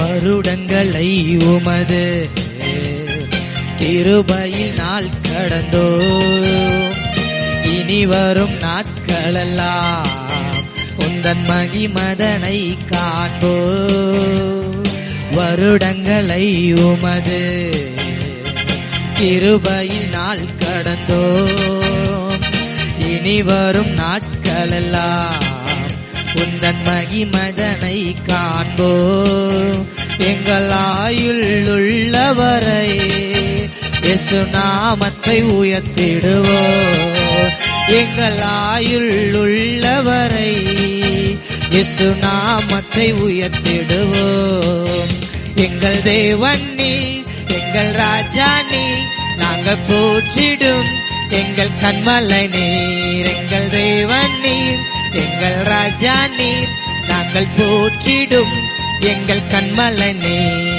வருடங்களை உமது கிருபையில் நாள் கடந்தோ, இனி வரும் நாட்களெல்லாம் உந்தன் மகிமதனை காண்போ. வருடங்களை உமது கிருபையில் நாள் கடந்தோ, இனி வரும் நாட்களெல்லாம் உந்தன் மகிமதனை காண்போ. எங்கள் ஆயுள் உள்ளவரை இயேசு நாமத்தை உயர்த்திடுவோ. எங்கள் ஆயுள் உள்ளவரை இயேசு நாமத்தை உயர்த்திடுவோ. எங்கள் தேவன் நீர், எங்கள் ராஜா நீர், நாங்கள் போற்றிடும் எங்கள் கண்மலை நீர். எங்கள் தேவன் நீர், எங்கள் ராஜா நீர், நாங்கள் போற்றிடும் எங்கள் கண்மலை நீர்.